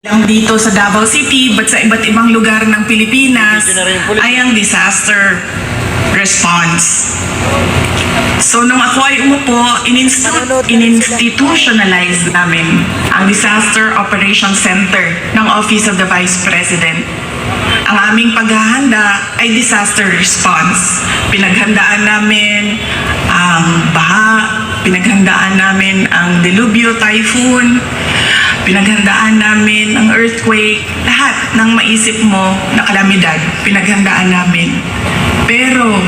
lang dito sa Davao City but sa iba't ibang lugar ng Pilipinas ay ang disaster response. So nung ako ay umupo, in-institutionalize namin ang Disaster Operations Center ng Office of the Vice President. Ang aming paghahanda ay disaster response. Pinaghandaan namin ang baha, pinaghandaan namin ang delubyo, typhoon, pinaghandaan namin ang earthquake, lahat ng maisip mo na kalamidad, pinaghandaan namin. Pero,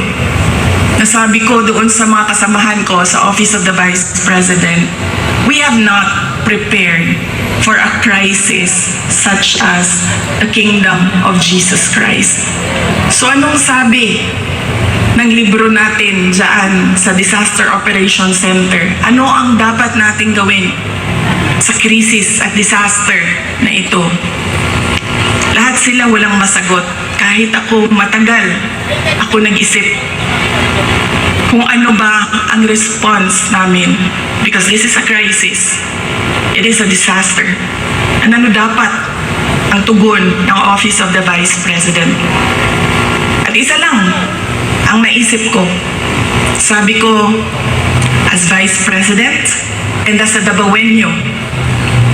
nasabi ko doon sa mga kasamahan ko sa Office of the Vice President, we have not prepared for a crisis such as the Kingdom of Jesus Christ. So anong sabi ng libro natin dyan sa Disaster Operations Center? Ano ang dapat nating gawin sa krisis at disaster na ito? Lahat sila walang masagot. Kahit ako matagal, ako nag-isip kung ano ba ang response namin. Because this is a crisis. It is a disaster. Ano dapat ang tugon ng Office of the Vice President? At isa lang ang naisip ko. Sabi ko, as Vice President and as a Dabawenyo,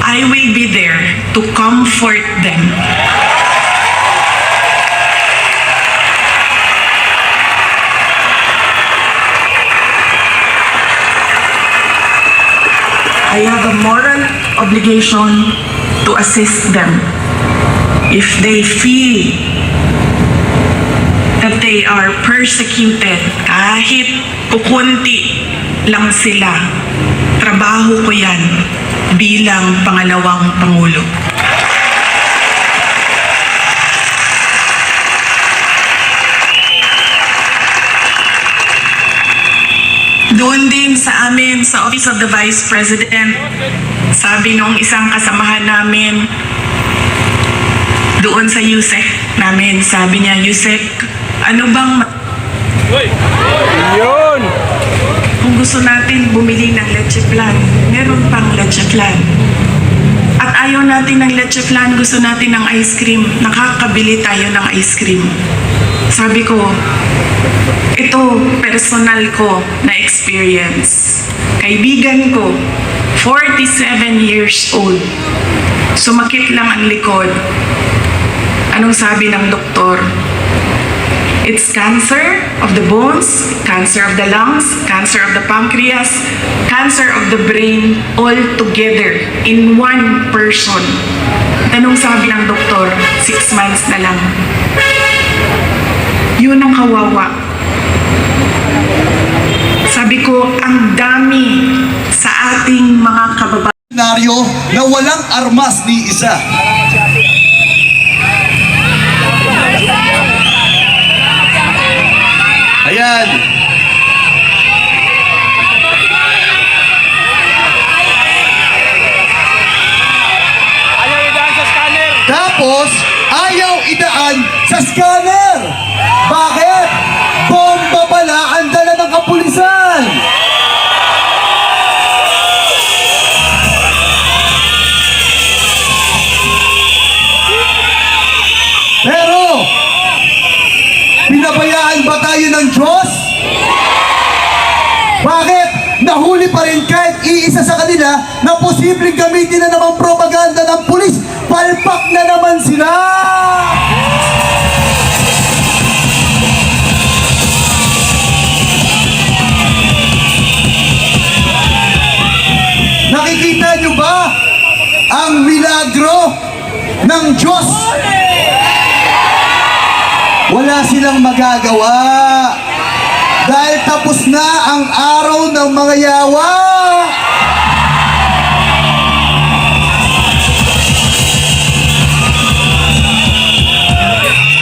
I will be there to comfort them. I have a moral obligation to assist them if they feel that they are persecuted, kahit kukunti lang sila. Trabaho ko yan bilang pangalawang Pangulo. Doon din sa amin, sa Office of the Vice President, sabi nung isang kasamahan namin, doon sa USEC namin, sabi niya, USEC, ano bang Yun! kung gusto natin bumili ng leche plan, meron pang leche plan. At ayaw natin ng leche plan, gusto natin ng ice cream, nakakabili tayo ng ice cream. Sabi ko, ito personal ko na experience. Kaibigan ko, 47 years old, sumakit lang ang likod. Anong sabi ng doktor? It's cancer of the bones, cancer of the lungs, cancer of the pancreas, cancer of the brain, all together in one person. Anong sabi ng doktor? 6 months na lang. Yun ang kawawa. Sabi ko, ang dami sa ating mga kababayan na walang armas ni isa. Ayan. Ayaw idaan sa scanner! Tapos, ayaw idaan sa scanner. Bakit? Bomba pala ang dala ng kapulisan. Pero, pinabayaan ba tayo ng Diyos? Bakit? Nahuli pa rin kahit iisa sa kanila na posibleng gamitin na namang propaganda ng pulis. Palpak na naman sila! Nakikita nyo ba ang milagro ng Diyos? Wala silang magagawa dahil tapos na ang araw ng mga yawa.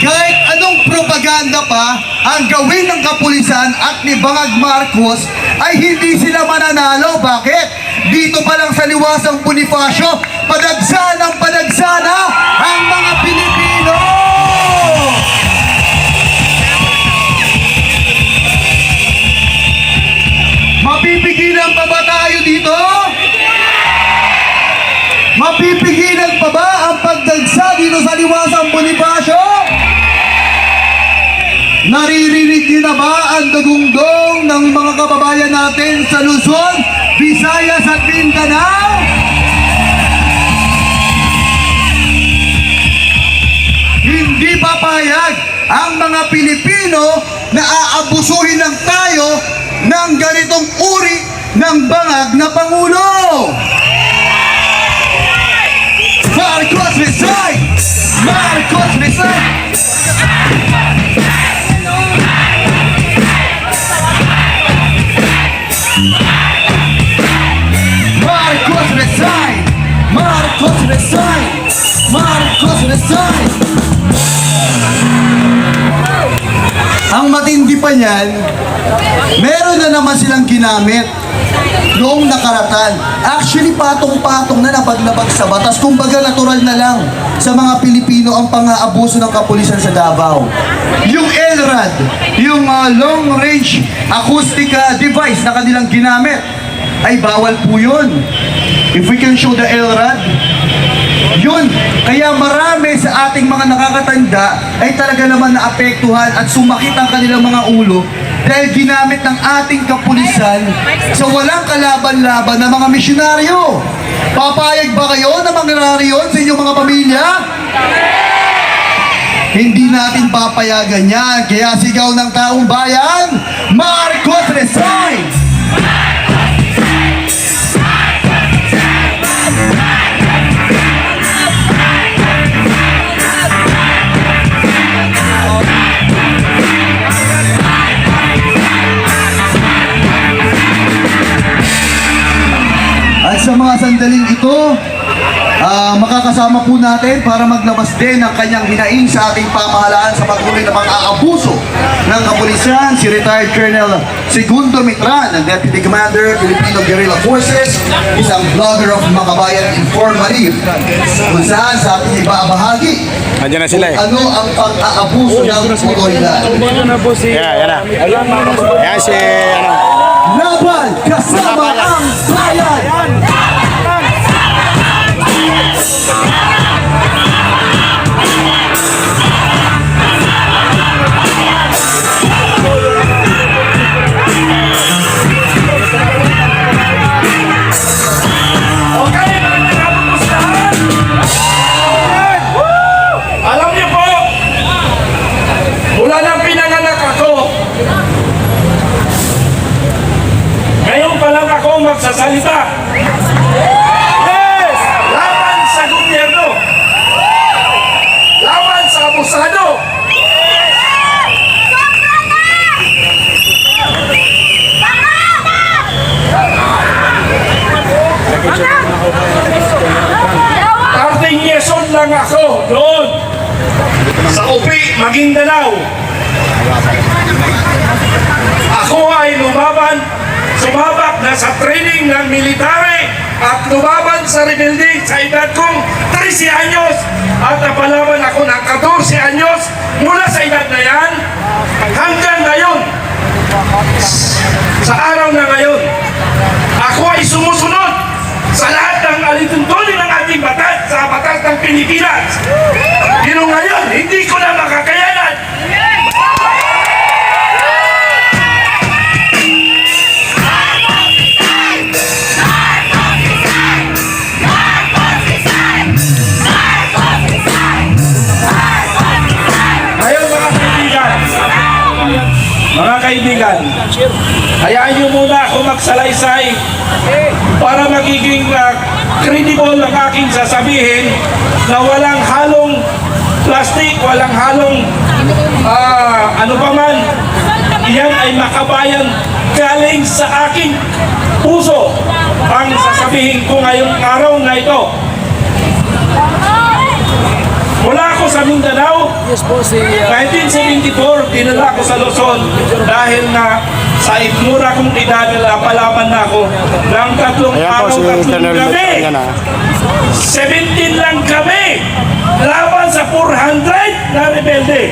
Kahit anong propaganda pa ang gawin ng kapulisan at ni Bangag Marcos ay hindi sila mananalo. Bakit? Dito pa lang sa Liwasang Bonifacio, padagsa ng padagsana ang mga Pilipino! Mapipigilan pa ba tayo dito? Mapipigilan pa ba ang Liwasang Bonifacio? Naririnig niyo na ba ang dagundong ng mga kababayan natin sa Luzon, Visayas at Mindanao? Hindi papayag ang mga Pilipino na aabusuhin lang tayo ng ganitong uri ng bangag na Pangulo. Marcos resign! Marcos resign! Marcos resign! Marcos resign! Marcos resign! Ang matindi pa niyan, meron na naman silang ginamit noong nakaratan. Actually, patong-patong na napaglabag sa batas. Kumbaga, natural na lang sa mga Pilipino ang pang-aabuso ng kapulisan sa Davao. Yung LRAD, yung long range acoustic device na kanilang ginamit, ay bawal po yun. If we can show the LRAD, yun. Kaya marami sa ating mga nakakatanda ay talaga naman naapektuhan at sumakit ang kanilang mga ulo dahil ginamit ng ating kapulisan sa walang kalaban-laban na mga misyonaryo. Papayag ba kayo na mangyari yun sa inyong mga pamilya? Hindi natin papayagan yan. Kaya sigaw ng taong bayan, Marcos resign! At sa mga sandaling ito, makakasama po natin para maglabas din ng kanyang hinaing sa ating pamahalaan sa patuloy na pang-aabuso ng kapulisan, si retired Colonel Segundo Mitran, ng Deputy Commander, Filipino Guerrilla Forces, isang vlogger of Makabayan Informative, kung saan sa ating ibabahagi Andiyan na sila eh. ano ang pang-aabuso ng otoridad. Yan na. Yan si, ano. Laban kasama ang bayan! Alam niyo po, mula nang pinanganak ako, ngayon pa lang ako magsasalita. Yes! Laban sa gobyerno. Laban sa abusado. Parting yeson lang ako doon sa Upi, Maguindanao. Ako ay lumaban, sumabak na sa training ng military at lumaban sa rebelde sa edad kong 13 anyos at napalaban ako ng 14 anyos mula sa edad na yan hanggang ngayon. Sa araw na ngayon, ako ay sumusunod sa lahat ng alituntunin ng ating batas sa batas ng Pilipinas. Pero ngayon, hindi ko na makakayanan. Ngayon mga kaibigan, hayaan niyo muna ako magsalaysay para magiging credible ang aking sasabihin na walang halong plastic, walang halong ano pa man. Iyan ay makabayan galing sa aking puso ang sasabihin ko ngayong araw na ito. Mula ako sa Mindanao, 1974, dinala ko sa Luzon dahil na sa igmura kong edad na palaban na ako ng tatlong araw, tatlong gabi. 17 lang kami laban sa 400 na rebelde.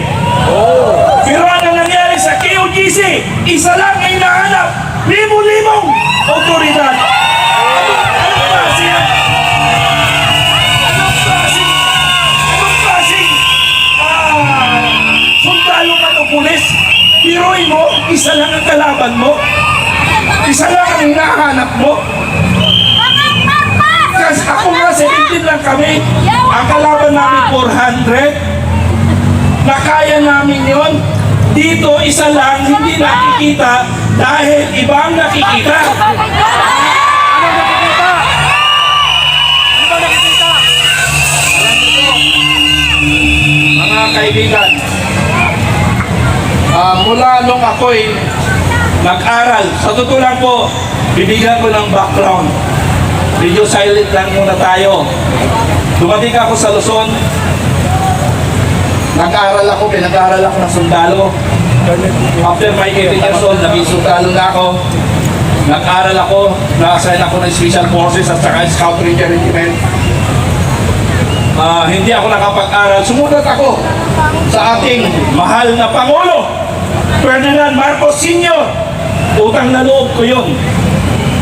Pero ano nangyari sa KOGC? Isa lang ay nahanap, libo-libong otoridad. Anong klase ang hinahanap mo? Kasi ako nga 17 lang kami. Ang kalaban namin 400. Nakaya namin yon. Dito isa lang hindi nakikita dahil ibang nakikita. Mga kaibigan, mula nung ako'y nag-aral, sa totoo lang po, bibigyan ko ng background. Video silent lang muna tayo. Dumating ako sa Luzon, nag-aral ako, pinag-aral ako ng sundalo. After my 18 years old, naging sundalo na ako. Nag-aral ako, na-assign ako ng Special Forces at saka Scout Ranger Regiment. Hindi ako nakapag-aral. Sumunod ako sa ating mahal na Pangulo, Ferdinand Marcos Sr. Utang na loob ko yun.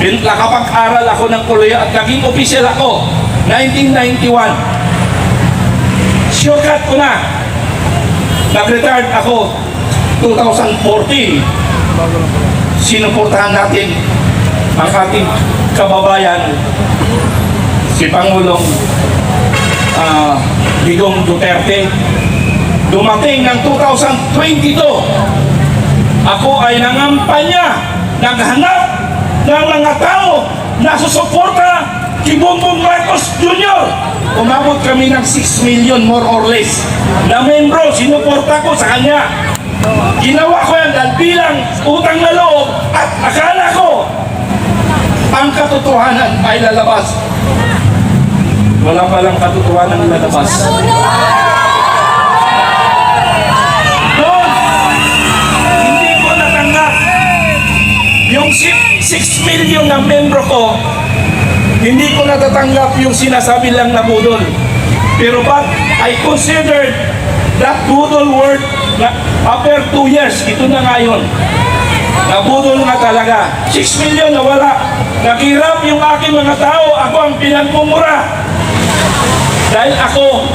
Nakapag-aral ako ng Korea at naging official ako 1991. Shortcut ko na. Nag-retired ako 2014. Sinuportahan natin ang ating kababayan, si Pangulong Digong Duterte. Dumating ng 2022, ako ay nangampanya, naghanap ng mga tao na susuporta kay Bongbong Marcos Jr. Umabot kami ng 6 million more or less na membro, sinuporta ko sa kanya. Ginawa ko yan dahil bilang utang na loob at akala ko ang katotohanan ay lalabas. Wala palang katotohanan lalabas. Doon, hindi ko natanggap yung 6 million na membro ko. Hindi ko natatanggap yung sinasabi lang na budol. Pero but I considered that budol word na after 2 years, ito na nga yun. Nabudol nga talaga. 6 million na wala. Naghirap yung aking mga tao. Ako ang pinagmumura. Dahil ako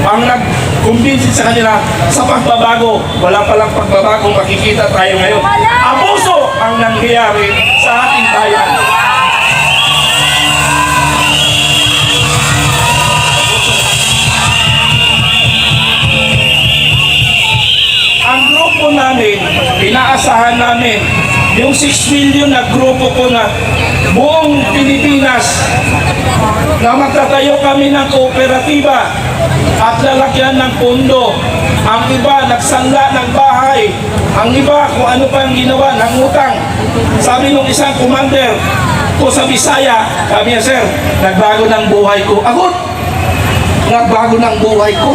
ang nag-convince sa kanila sa pagbabago. Wala palang pagbabago makikita tayo ngayon. Abuso ang nangyayari sa ating bayan. Ang grupo namin, inaasahan namin, yung 6 million na grupo ko na buong Pilipinas na magtatayo kami ng kooperatiba at lalagyan ng pondo. Ang iba nagsanla ng bahay, ang iba kung ano pa ang ginawa ng utang. Sabi nung isang commander ko sa Bisaya, sabi niya, sir, nagbago ng buhay ko. Agot! Nagbago ng buhay ko.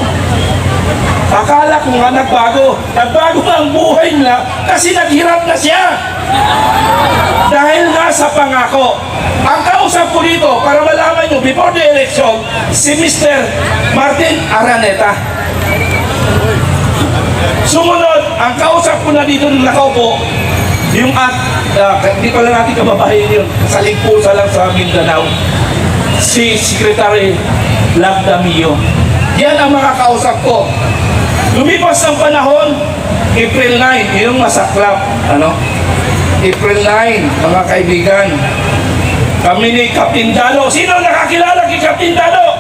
Akala ko nga nagbago ang buhay niya kasi naghirap na siya. Dahil nga sa pangako. Ang kausap ko dito, para malaman nyo, before the election, si Mr. Martin Araneta. Sumunod, ang kausap ko na dito nung nakaupo, yung hindi pala natin kababayan yun, sa Ligpusa lang sa Mindanao, si Secretary Labdamio. Yan ang mga kausap ko. Lumipas ang panahon, April 9, yung masaklap, April 9, mga kaibigan, kami ni Captain Dado. Sino nakakilala kay Captain Dado?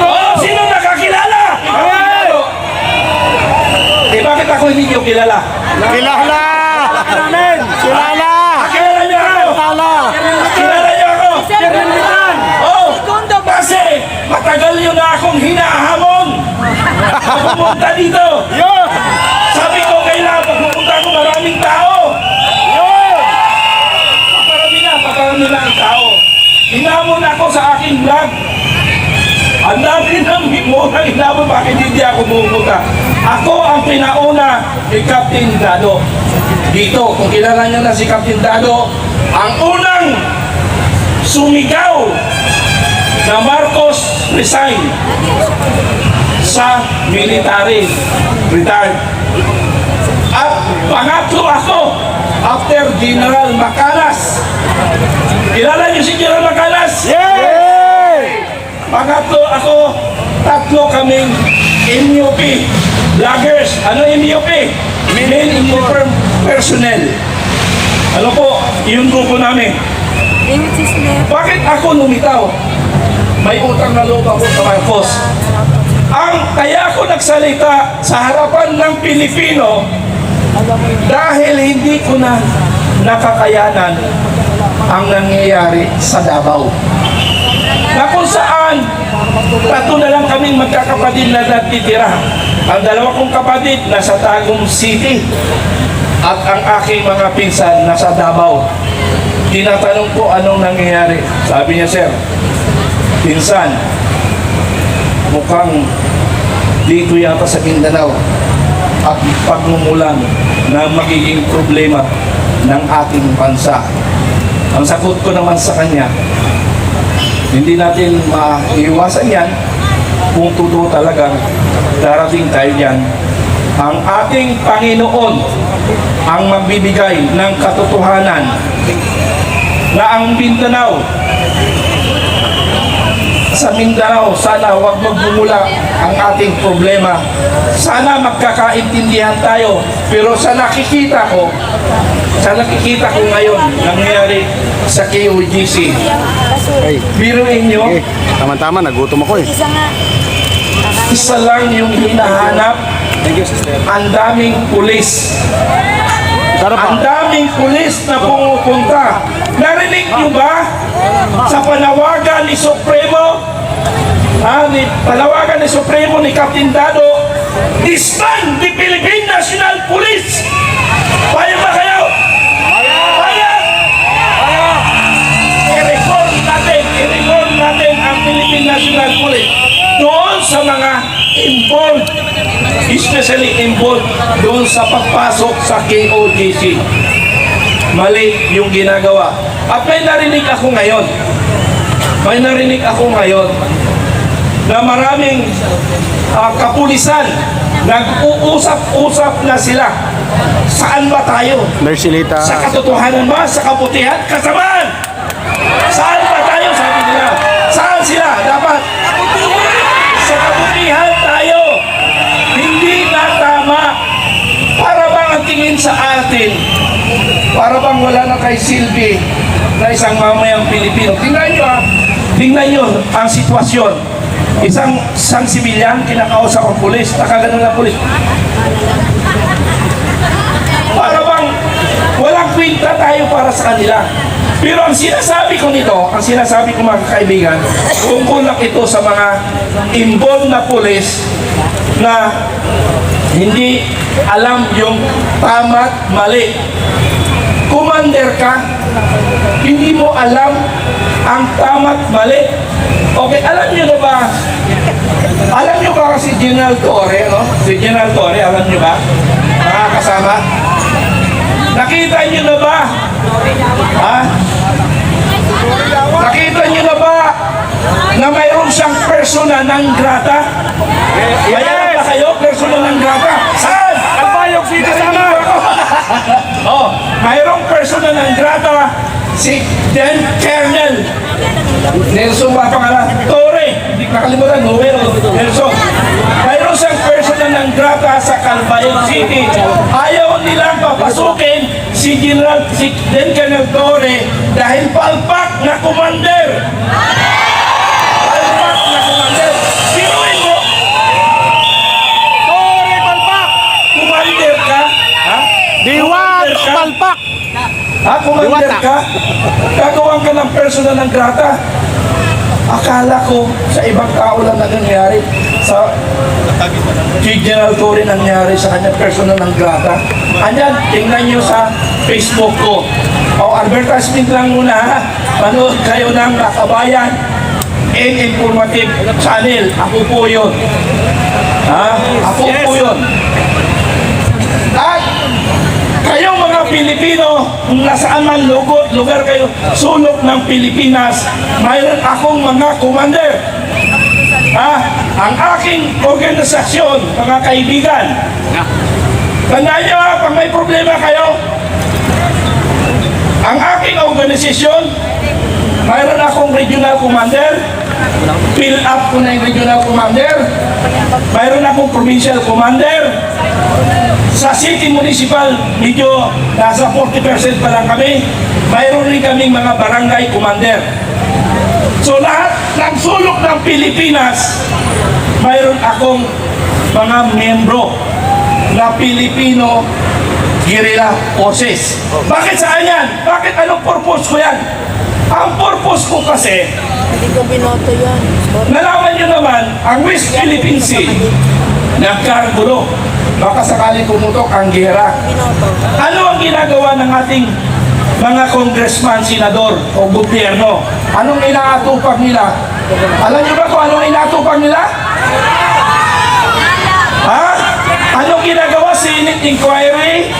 Oh, sino nakakilala? Captain Dado. Bakit ako hindi nyo kilala? Kilala! Kilala! Kilala niyo ako? Kilala niyo ako? Oh, kasi matagal nyo na akong hinahamon. Pumunta dito. Sabi ko, kailangan pag pumunta ako maraming tao. Paparami na ang tao. Hinamon ako sa aking vlog. Ang dami ng mimura hinamon, bakit hindi ako pumunta? Ako ang pinauna ni Captain Dado. Dito, kung kilala nyo na si Captain Dado, ang unang sumigaw na Marcos resign sa military, retired. At pangatlo ako after General Macanas. Kilala niyo si General Macanas? Yay! Pangatlo ako, tatlo kaming MUP vloggers. Ano MUP? Men Uniform Personnel. Ano po, yung grupo namin. Bakit ako lumitaw? May utang na loob ako sa Marcos. Kaya ako nagsalita sa harapan ng Pilipino dahil hindi ko na nakakayanan ang nangyayari sa Davao. Na kung saan, tatlo na lang kaming magkakapatid na natitira. Ang dalawa kong kapatid nasa Tagum City at ang aking mga pinsan nasa Davao. Tinatanong ko anong nangyayari. Sabi niya, sir, pinsan, mukhang dito yata sa Mindanao at pagmumulan na magiging problema ng ating bansa. Ang sagot ko naman sa kanya, hindi natin maiiwasan yan kung totoo talagang darating tayo dyan. Ang ating Panginoon ang magbibigay ng katotohanan na ang Mindanao, sa Mindanao, sana huwag magbumula ang ating problema. Sana magkakaintindihan tayo. Pero sa nakikita ko ngayon, nangyayari sa KOGC. Biruin nyo, Tama-tama, nagutom ako eh. isa lang yung hinahanap. Ang daming pulis. Ang daming pulis na pumupunta. Narinig nyo ba sa panawagan ni Supremo? Panawagan ni Supremo ni Captain Dado, disband the Philippine National Police! Payag ba kayo? Payag! I-record natin ang Philippine National Police doon sa mga involved, especially involved doon sa pagpasok sa KOGC. Mali yung ginagawa. At may narinig ako ngayon na maraming kapulisan nag-uusap-usap na sila. Saan ba tayo? Mercilita. Sa katotohanan ba? Sa kabutihan? Kasamaan! Saan ba tayo? Sabi nila. Saan sila? Dapat sa kabutihan tayo. Hindi na tama. Para bang ang tingin sa atin, para bang wala na kay Silvi na isang mamayang Pilipino. Tingnan nyo ang sitwasyon. Isang sibilyan, kinakausap ang pulis, nakaganon ng pulis. Para bang walang kwenta tayo para sa kanila. Pero ang sinasabi ko mga kaibigan, tungkol lang ito sa mga involved na pulis na hindi alam yung tama't mali. Commander ka, hindi mo alam ang tama't mali. Okay, alam nyo ba si General Torre, no? Si General Torre, alam nyo ba? Mga kasama? Nakita nyo na ba? Ha? Nakita nyo na ba na mayroon siyang persona non grata? Mayroon ba kayo persona non grata? Saan? Albayog City sana! Mayroong persona non grata si then Colonel Nelson ba pangalan? Torre, hindi nakalimutan, Nelson. Mayroon siyang persona non grata sa Calbayog City. Ayaw nilang papasukin si then Colonel Torre dahil palpak na commander. Palpak na commander. Sinuin mo. Torre palpak! Commander ka? Ha? Diwat Commander ka? palpak! Commander Diwata. ka? Gagawan ka ng persona non grata. Akala ko sa ibang tao lang na nangyari. Sa General Torre nangyari sa kanya persona non grata. Andyan, tingnan nyo sa Facebook ko. Advertisement lang muna ha. Manood kayo ng Kabayan and Informative Channel. Ako po yun. Ako po yun. At kayong mga Pilipino, kung nasaan man lugar kayo, sulok ng Pilipinas, mayroon akong mga commander. Ang aking organisasyon, mga kaibigan, tandaan nyo pag may problema kayo, ang aking organisasyon, mayroon akong regional commander, fill up ko na yung regional commander, mayroon akong provincial commander. Sa city municipal, medyo nasa 40% pa lang kami. Mayroon rin kaming mga barangay commander. So lahat ng sulok ng Pilipinas, mayroon akong mga membro na Pilipino Guerrilla Forces. Bakit saan yan? Bakit anong purpose ko yan? Ang purpose ko kasi, Hindi ko binoto yan. nalaman nyo naman, ang West Philippine Sea, nagkagulo. Baka sakaling pumutok ang gera. Binoto. Ano ang ginagawa ng ating mga congressman, senador o gobyerno? Anong inaatupag nila? Alam nyo ba kung anong inaatupag nila? Ha? Anong ginagawa? Senate inquiry?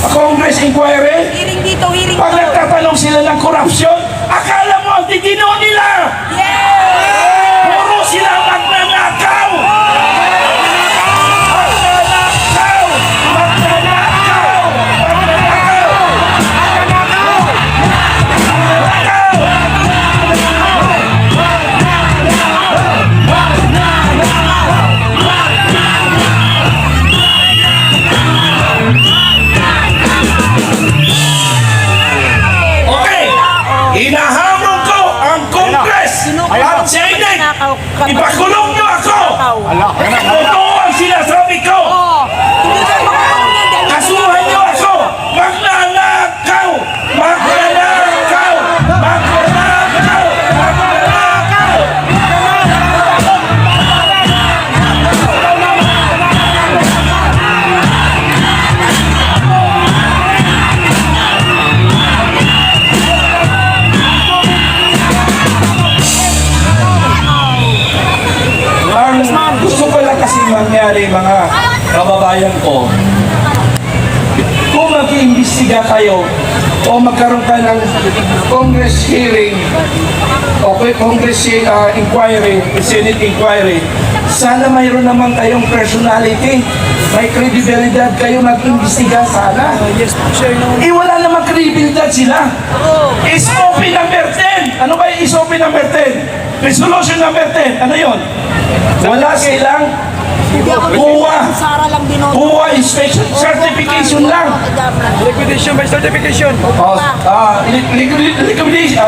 Congress inquiry? Hearing dito, hearing Pag dito. nagtatanong sila ng korupsyon, akala mo ang titino nila! Puro sila magnanakaw! Magnanakaw! Magnanakaw! Okay! Hinahamon ko ang Congress at Senate! Ipakulong niyo ako! Totoo ang sinasabi ko! Hindi ka makakulong yan dahil Kasuhan niyo ako! Magnanakaw! Magnanakaw! Magnanakaw! Magnanakaw! Ang gusto ko lang kasi mangyari mga kababayan ko, kung mag-iimbestiga kayo o magkaroon ka ng Congress hearing o Congress inquiry, Senate inquiry, sana mayroon naman kayong personality, may credibility kayo mag-imbestiga sana. Wala namang credibility sila. SOP number 10. Ano ba yung SOP number 10? Resolution number 10. Ano yon? Wala silang hindi ako Buwa. Sara lang binoto. buwa inspection certification lang. Liquidation by certification.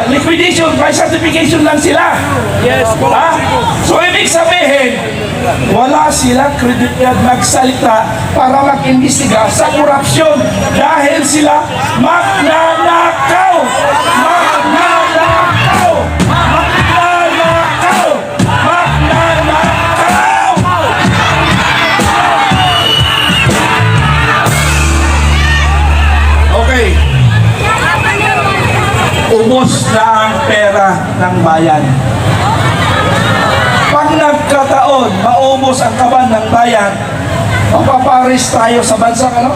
Liquidation by certification lang sila. Yes, po. So ibig sabihin, wala silang kredibilidad magsalita para mag-imbestiga sa korupsyon dahil sila magnanakaw! Magnanakaw! Magnanakaw! Magnanakaw! Okay. Ubos na ang pera ng bayan. Pag nagkataon, maubos ang kaban ng bayan, mapaparis tayo sa bansang ano?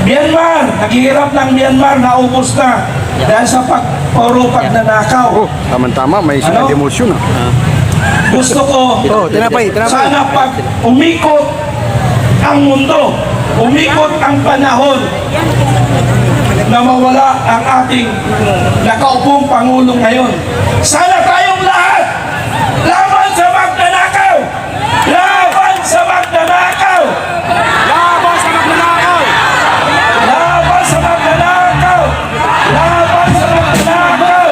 Myanmar! Naghihirap ng Myanmar, naubos na. Dahil sa puro pagnanakaw. Oh, tama-tama, may Ano? demolition. Gusto ko, sana pag umikot ang mundo, umikot ang panahon, na mawala ang ating nakaupong Pangulo ngayon. Sana tayong lahat laban sa magnanakaw! Laban sa magnanakaw! Laban sa magnanakaw! Laban sa magnanakaw! Laban sa magnanakaw!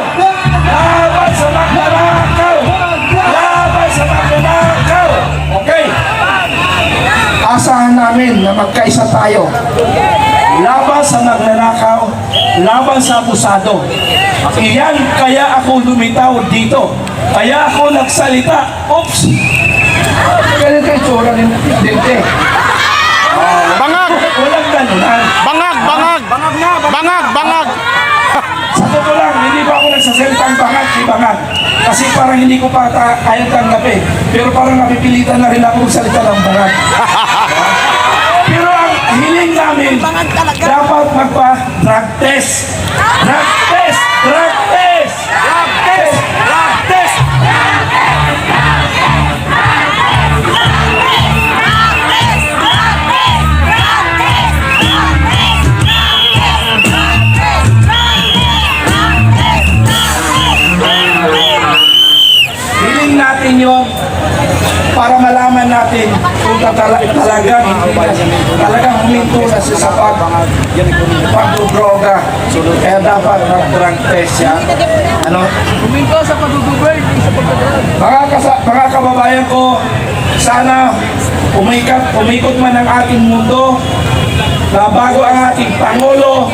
Laban sa magnanakaw! Laban sa magnanakaw! Okay? Asahan namin na magkaisa tayo. Laban sa magnanakaw, laban sa abusado. Iyan kaya ako lumitaw dito. Kaya ako nagsalita. Oops! Ganun kayo tsura ng presidente. Bangag! Walang ganunan. Bangag! Bangag! Bangag na! Bangag! Bangag! Sa totoo lang, hindi pa ako nagsasalitang bangag si bangag. Kasi parang hindi ko pa kayang tanggapin. Pero parang napipilitan na rin ako magsalita ng bangag. Pero ang hiling namin, Bangag talaga. dapat magpa-drug test. Drug test! Drug test! Drug test! Drug test! Hiling natin yon para malaman malalaman natin kung talagang huminto na siya sa pagdodroga. Kaya dapat mag-drug test siya. Ano? Huminto sa pagdudugay, sa pagdudugay. Mga kababayan ko, sana umikot man ang ating mundo na bago ang ating Pangulo,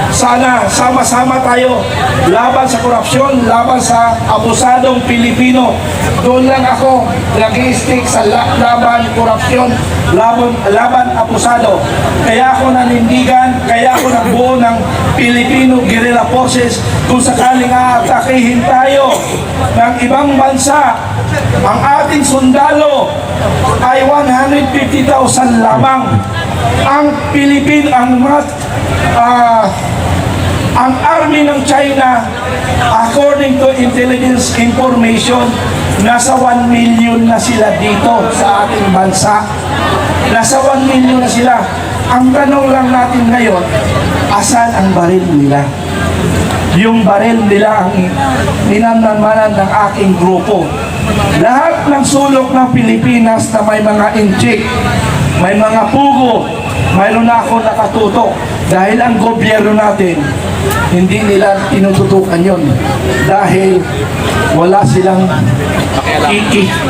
sana sama-sama tayo laban sa korupsyon, laban sa abusadong Pilipino. Doon lang ako nag-i-stick sa laban korupsyon, laban abusado. Kaya ako nanindigan, kaya ako nagbuo ng Filipino Guerrilla Forces kung sakaling aatakihin tayo ng ibang bansa. Ang ating sundalo ay 150,000 lamang. Ang ang army ng China, according to intelligence information, nasa 1 million na sila dito sa ating bansa. Nasa 1 million na sila. Ang tanong lang natin ngayon, asan ang baril nila? Yung baril nila ang ninanamanan ng aking grupo. Lahat ng sulok ng Pilipinas na may mga inchik, may mga pugo, mayroon na ako nakatutok. Dahil ang gobyerno natin, hindi nila tinututukan yon. Dahil wala silang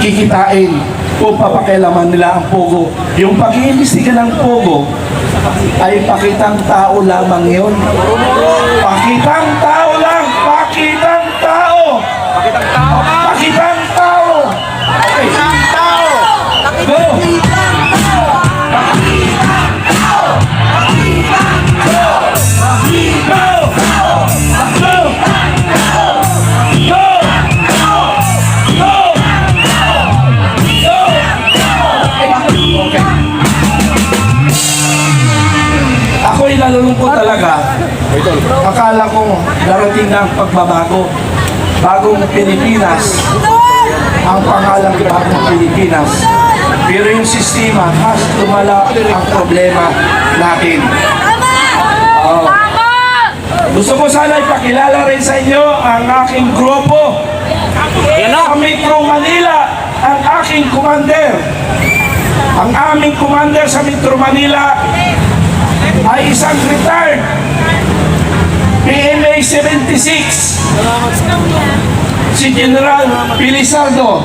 kikitain kung papakialaman nila ang pugo. Yung pag-iimbestiga ng pugo ay pakitang tao lamang yun. Pakitang tao lang! Pakitang tao! Pakitang tao! Pakitang tao! Go! Ako'y nalulungkot talaga. Akala ko darating na ang pagbabago. Bagong Pilipinas, ang pangalan bagong Pilipinas. Pero yung sistema, mas lumala ang problema natin. Gusto ko sana ipakilala rin sa inyo ang aking grupo. Sa Metro Manila, ang aking commander. Ang aming commander sa Metro Manila ay isang retired PMA 76 si General Pilisardo.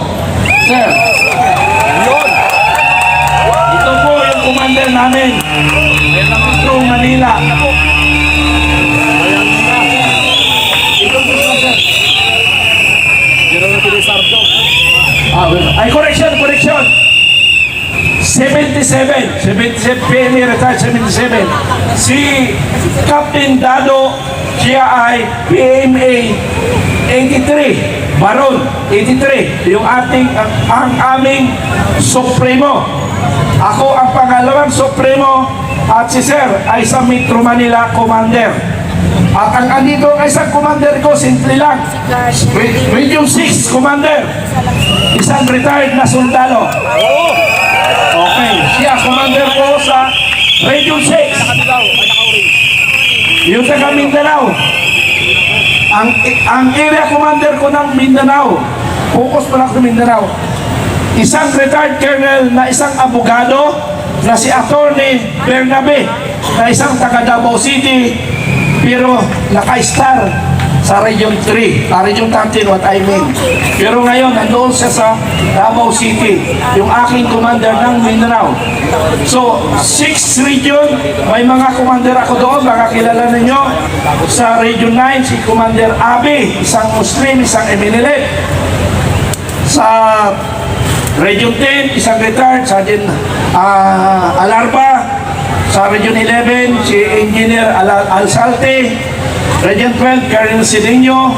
Sir, ito po yung commander namin ng Metro Manila. Ito po siya, sir. General Pilisardo. Ay, correction. 77 PMA retired 77. Si Captain Dado, siya ay PMA 83. Baron 83. Yung ang aming Supremo. Ako ang pangalawang Supremo at si Sir ay sa Metro Manila Commander. At ang andito ang isang commander ko, simple lang. Region 6 Commander. Isang retired na sundalo. Okay, siya commander ko sa Region 6. Yung taga Mindanao. Ang area commander ko ng Mindanao, focus pa lang sa Mindanao. Isang retired colonel na isang abogado na si Attorney Bernabe na isang taga Davao City pero naka-star sa Region 3, Region 13, what I mean. Pero ngayon, nandoon siya sa Davao City, yung aking commander ng Mindanao. So, 6 region, may mga commander ako doon, baka kilala ninyo. Sa Region 9, si Commander Abi, isang Muslim, isang Eminilet. Sa Region 10, isang retired, Sergeant Alarba. Sa Region 11, si Engineer Alsalte. Region 12, Colonel Silinho.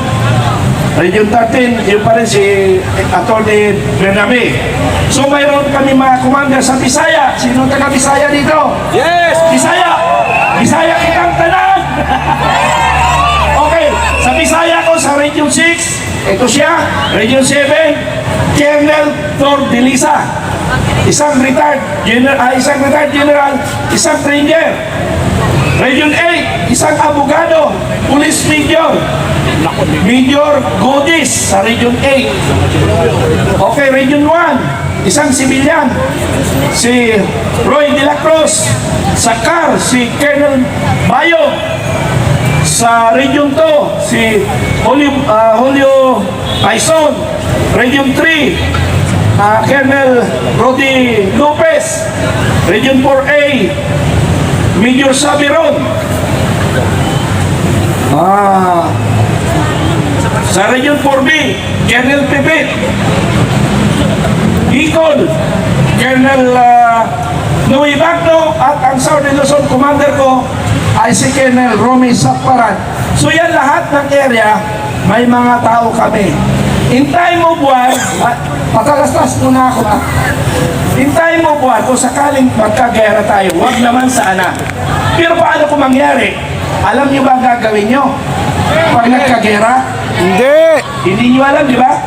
Region 13, yun pa rin si Atty. Bernabe. So mayroon kami mga commander sa Bisaya. Sino taga Bisaya dito? Yes! Bisaya! Bisaya kitang tanan! Okay, sa Bisaya ko sa Region 6, ito siya, Region 7, Colonel Thor Delisa. Isang retired general, isang Ranger. Region 8, isang abogado, police major, Major Godis sa Region 8. Okay, Region 1, isang civilian, si Roy De La Cruz. Sa CAR, si Colonel Bayo. Sa Region 2, si Julio Aison. Region 3, Colonel Rodi Lopez. Region 4A, Major Sabiron. Sa Region 4B, Colonel Pipit. Hicol, Colonel Noe Bagno, at ang Southern Luzon Commander ko ay si Colonel Romy Sakparan. So yan lahat ng area, may mga tao kami. Hintayin mo buwan, patalastas muna ako na. Hintayin mo buwan kung sakaling magkagera tayo, wag naman sana. Pero paano kung mangyari? Alam niyo ba ang gagawin niyo? Pag nagkagera? Hindi niyo alam, di ba?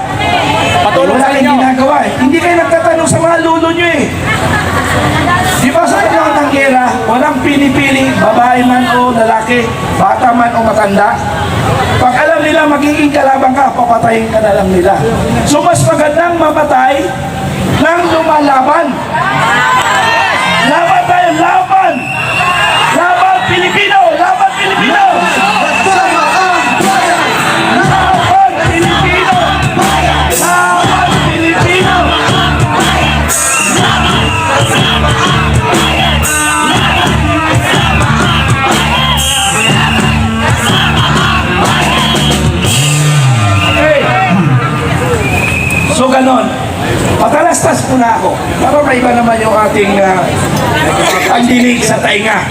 Wala kayong ginagawa eh. Hindi kayo nagtatanong sa mga lulo niyo eh. Di ba sa kanyang ng gera, walang pinipili, babae man o lalaki, bata man o matanda. Pag alam nila magiging kalaban ka, papatayin ka na lang nila. So mas magandang mamatay nang lumalaban. Laban tayo, laban! Laban Pilipino! Laban Pilipino! Laban Pilipino! Laban Pilipino! Okay. So ganon. Patalastas po na ako. Para maiba naman yung ating pandinig sa tainga.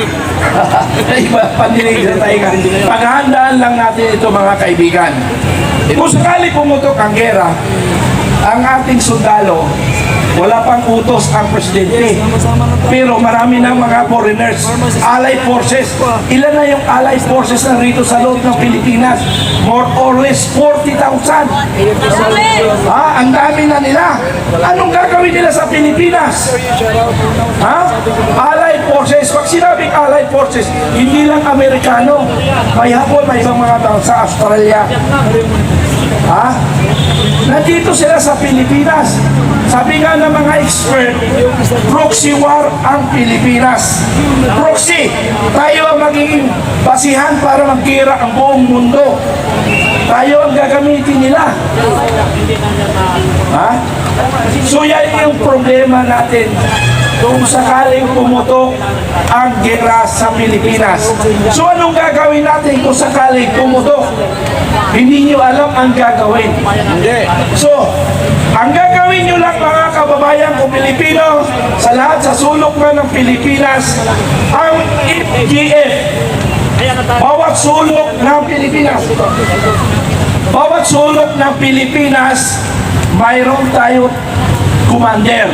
Pandinig sa tainga. Paghahandaan lang natin ito mga kaibigan. Kung sakali pumutok ang gera, ang ating sundalo, wala pang utos ang presidente. Pero marami ng mga foreigners, allied forces. Ilan na yung allied forces na rito sa loob ng Pilipinas? More or less 40,000. Ang dami na nila. Anong gagawin nila sa Pilipinas? Allied forces. Pag sinabing allied forces, hindi lang Amerikano. May Hapon, may ibang mga tao sa Australia. Nandito sila sa Pilipinas. Sabi nga ng mga expert, proxy war ang Pilipinas. Proxy, tayo ang magiging basihan para magkira ang buong mundo. Tayo ang gagamitin nila. So yan yung problema natin kung sakaling pumutok ang gera sa Pilipinas. So anong gagawin natin kung sakaling pumutok? Hindi nyo alam ang gagawin. So, ang gagawin nyo lang mga kababayan ko Pilipino, sa lahat sa sulok na ng Pilipinas, ang FGF. Bawat sulok ng Pilipinas. Bawat sulok ng Pilipinas, mayroon tayo commander.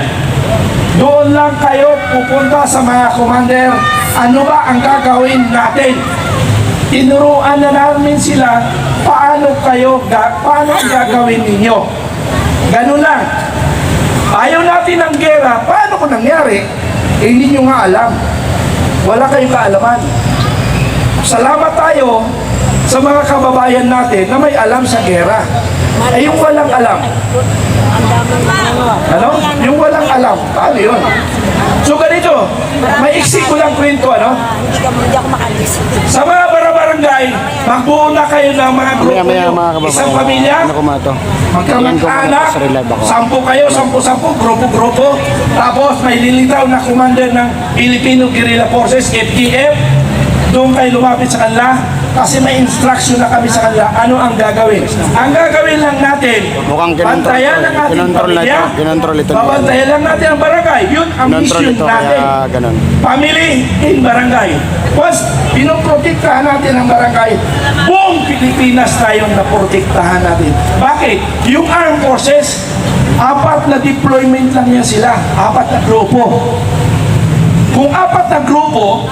Doon lang kayo pupunta sa mga commander. Ano ba ang gagawin natin? Tinuruan na namin sila paano ang gagawin ninyo. Ganun lang. Ayaw natin ng gera. Paano kung nangyari? Hindi nyo nga alam. Wala kayong kaalaman. Salamat tayo sa mga kababayan natin na may alam sa gera. Ay yung walang alam. Ano? Yung walang alam. Paano yun? So ganito, may iksi ko lang kwento, ano? Sa mga barangay, magbuo na kayo ng mga grupo nyo. Isang pamilya, magkamag-anak, 10 kayo, 10, grupo-grupo. Tapos may lilitaw na commander ng Filipino Guerrilla Forces, FGF. Doon kayo lumapit sa kanila kasi may instruction na kami sa kanila ano ang gagawin. Ang gagawin lang natin, bantayan ng ating pamilya, babantayan lang natin ang barangay. Yun ang mission natin. Family in barangay. Once pinoprotektahan natin ang barangay, buong Pilipinas tayong naprotektahan natin. Bakit? Yung armed forces, 4 na deployment lang yan sila. 4 na grupo. Kung 4 na grupo,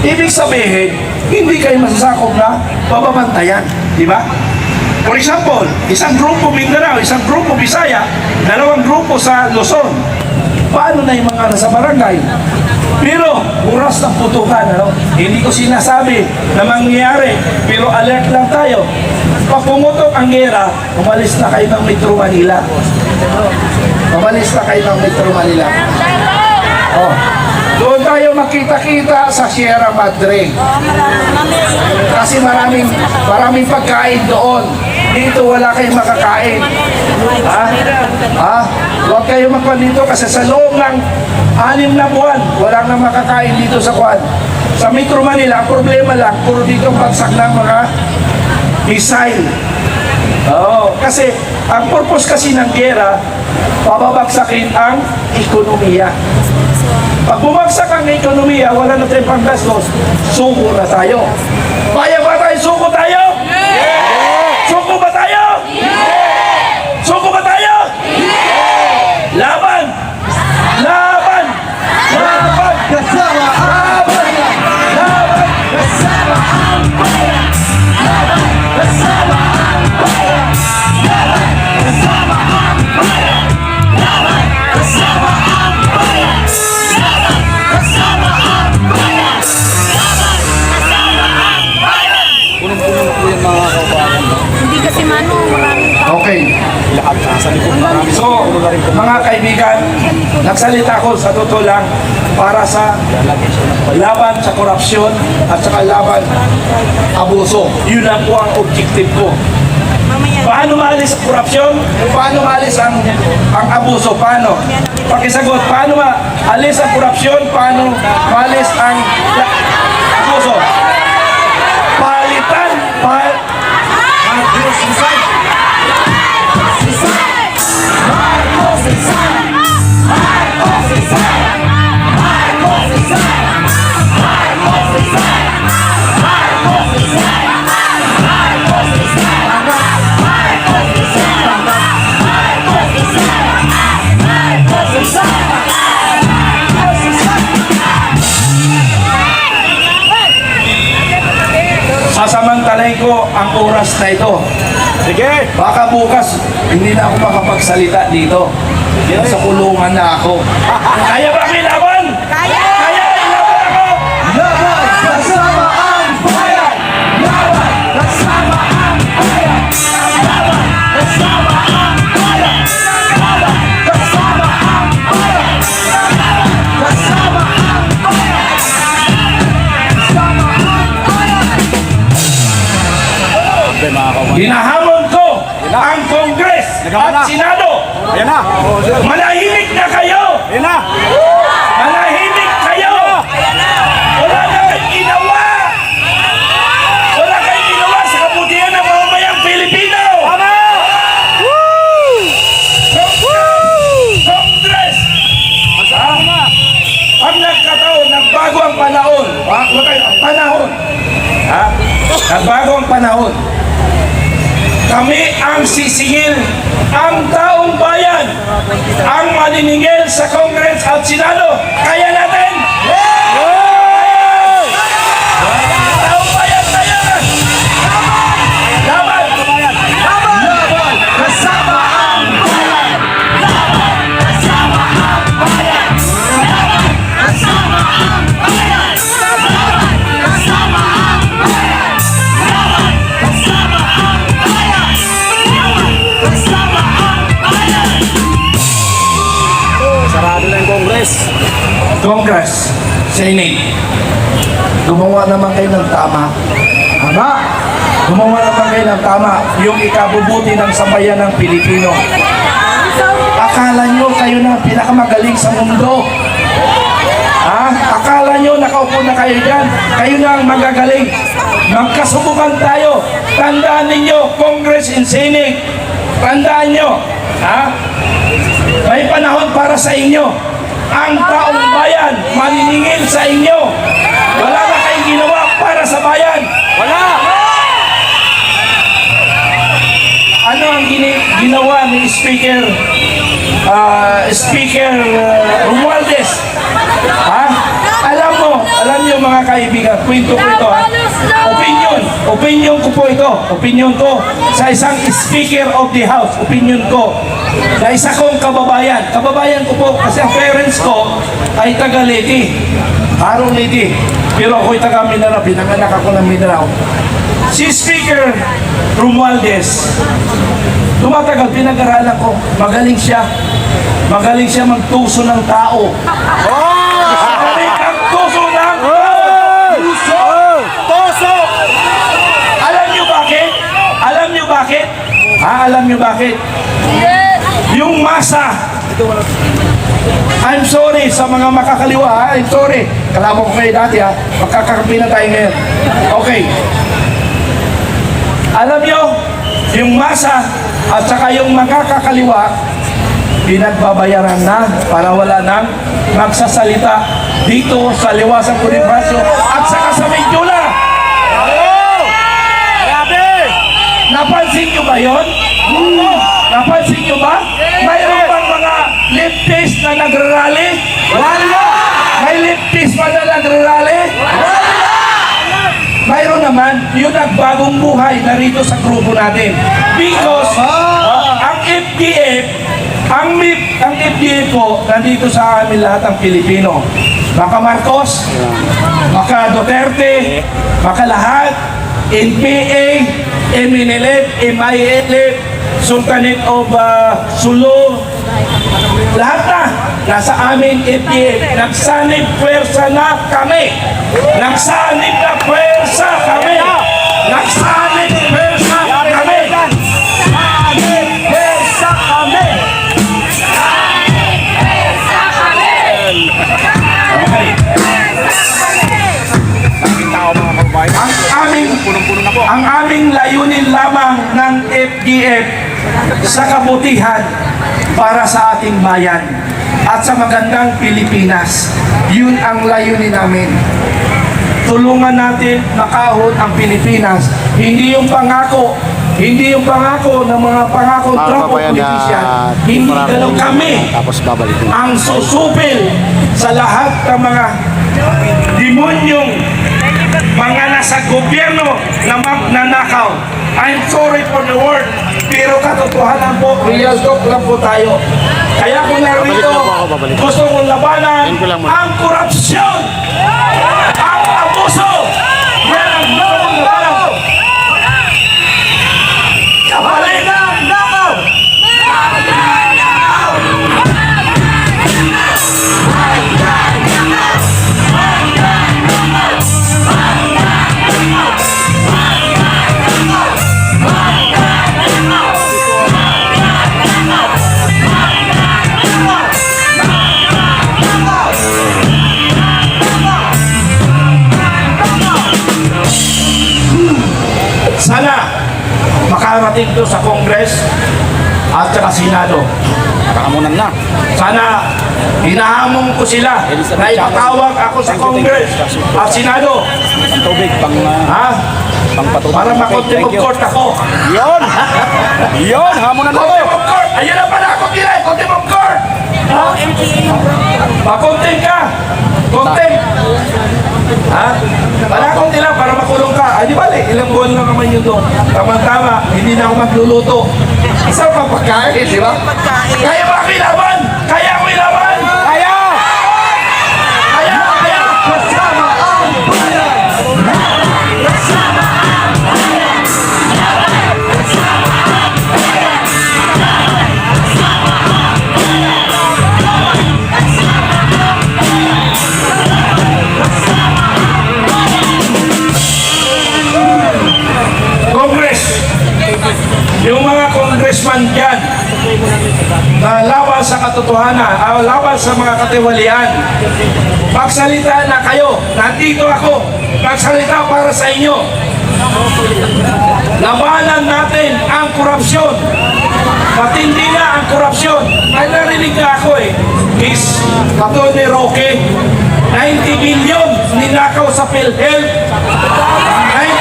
ibig sabihin, hindi kayo masasakop na bababantayan. Di ba? For example, isang grupo Mindanao, isang grupo Bisaya, 2 grupo sa Luzon. Paano na yung mga nasa barangay? Pero, oras ng putukan, ano? Hindi ko sinasabi na mangyayari, pero alert lang tayo. Pag pumutok ang gera, umalis na kayo ng Metro Manila. Umalis na kayo ng Metro Manila. Oh. Doon tayo makita-kita sa Sierra Madre. Kasi maraming pagkain doon. Dito wala kayong makakain. Huwag kayo magkuhan dito kasi sa loob ng 6 na buwan, wala nang makakain dito sa kuwan. Sa Metro Manila, ang problema lang, puro dito bagsak ng mga missile. Kasi ang purpose kasi ng gera, pababagsakin ang ekonomiya. Pag bumagsak ang ekonomiya, wala na tayong panggastos, suko na tayo. Kaya ba tayo? Suko tayo? Suko ba tayo? Suko ba tayo? Laban! Laban! Laban! Kasama ang bayan! Laban! Kasama ang bayan! Kasama ang bayan! Kasama ang bayan! Kasama ang bayan! Kasama ang bayan! Punong-puno po yung mga kabayan. Hindi kasi mano, maraming tao. Okay. Lahat sa likod marami. So, mga kaibigan, nagsalita ko sa totoo lang para sa laban sa korupsyon at saka laban abuso. Yun lang po ang objective ko. Paano maalis ang korupsyon? Paano maalis ang abuso? Paano? Pakisagot, paano maalis ang korupsyon? Paano maalis ang abuso? Palitan! Sasamantalahin ko ang oras na ito. Sige! Baka bukas, hindi na ako makapagsalita dito. Sa kulungan na ako. Kaya ba kilaban? Kaya! Kaya! Ilaban ako! Laban! Kasama ang bayan! Laban! Kasama ang bayan! Laban! Kasama ang bayan! Laban! Kasama ang bayan! Laban! Kasama ang bayan! Kasama ang bayan! Okay, mga kawan. Hinahamon ko ang Kongres Nagawa na. at Senado. Ayan na! Manahimik na kayo! Ayan na! Manahimik kayo! Wala na kayong ginawa! Wala kayong ginawa sa kabutihan ng mamamayang Pilipino! Congress! Ang nagkataon, nagbago ang panahon. Panahon. Nagbago ang panahon. Kami ang sisingil, ang taong bayan, ang maniningil sa Congress at Senado. Kaya natin! Taong bayan na yan! Laban! Laban! Kasama ang bayan! Laban! Kasama ang bayan! Laban! Kasama ang bayan! Laban! Kasama ang bayan! Laban! Kasama ang bayan! Laban! Kasama ang bayan! Sarado na yung Congress. Congress, Senate, gumawa naman kayo ng tama. Tama! Gumawa naman kayo ng tama yung ikabubuti ng sambayan ng Pilipino. Akala nyo kayo na pinakamagaling sa mundo. Akala nyo nakaupo na kayo dyan. Kayo na ang magagaling. Magkasubukan tayo. Tandaan ninyo, Congress and Senate. Tandaan nyo. May panahon para sa inyo. Ang taong bayan maniningil sa inyo. Wala na kayong ginawa para sa bayan. Wala! Ano ang ginawa ni Speaker Romualdez? Alam niyo mga kaibigan, kwento ko ito. Opinion ko po ito. Opinion ko sa isang Speaker of the House. Opinion ko. na isa kong kababayan. Kababayan ko po kasi ang parents ko ay taga Leyte. Harong Leyte. Pero ako'y taga Mindanao. Pinanganak ako ng Mindanao. Si Speaker Romualdez, tumatagal, pinag-aralan ko. Magaling siya. Magaling siya magtuso ng tao. Magaling ang tuso ng tuso! Alam niyo bakit? Alam niyo bakit? Alam niyo bakit? Yung masa. I'm sorry sa mga makakaliwa. I'm sorry. Kalamo ko kayo dati ha. Magkakampi na tayo ngayon. Okay. Alam niyo, yung masa at saka yung makakakaliwa, pinagbabayaran na para wala nang magsasalita dito sa Liwasang Bonifacio at saka sa Mindula. Napansin nyo ba yun? Napansin nyo ba? Mayroon bang mga leftist na nagrarally? Wala! May leftist pa na nagrarally? Wala! Mayroon naman yung nagbagong buhay na rito sa grupo natin. Because ang FDF, ang FDF po, nandito sa amin lahat ang Pilipino. Maka Marcos, maka Duterte, maka lahat, NPA, MNLF, MILF, Sultanate of Sulu, lahat na nasa amin FDF. Nagsanib pwersa na kami. Nagsanib na pwersa kami. Nagsanib pwersa kami. Nagsanib pwersa kami. Okay. Ang aming layunin lamang ng FDF sa kabutihan para sa ating bayan at sa magandang Pilipinas. Yun ang layunin namin. Tulungan natin makahon ang Pilipinas. Hindi yung pangako ng mga pangako tropo politician. Hindi ganun kami Tapos babalik na. ang susupil sa lahat ng mga demonyong mga nasa gobyerno na magnanakaw. I'm sorry for the word, pero katotohanan po, real talk lang po tayo. Kaya kung narito, Babalik. gusto kong labanan Yan ko lang muna. ang korupsyon, ang abuso. Yan ang gusto kong labanan. Kabalik ang nakaw! Sana makarating to sa Congress at sa Senado. Nakakamunan na. Sana hinahamon ko sila na ipatawag ako sa Congress at Senado. Ang tubig, Ha? pangpatubig. Para makontempt of court ako. Yun! Yun! Hamunan na Contempt of court! Ayun na pala ako nila! Contempt of court! Ha? Pakontempt ka! Contempt! Ha? Palakong nila para makulong ka. Ay, di bali, ilang buwan lang naman yun doon. Tama-tama, hindi na ako magluluto. Isang pagkain, di ba? Kaya ba ako ilaban? Kaya ako ilaban? Kaya! Kaya! Kaya! Kasama ang bayan! Kasama ang bayan! Kasama ang bayan! Kasama ang bayan! Kasama ang bayan! Congress, yung mga congressman dyan na laban sa katotohanan, laban sa mga katiwalian, magsalita na kayo. Nandito ako, magsalita para sa inyo. Labanan natin ang korupsyon. Matindi na ang korupsyon. Ay narinig na ako is Tony Roque, 90 billion ninakaw sa PhilHealth. 90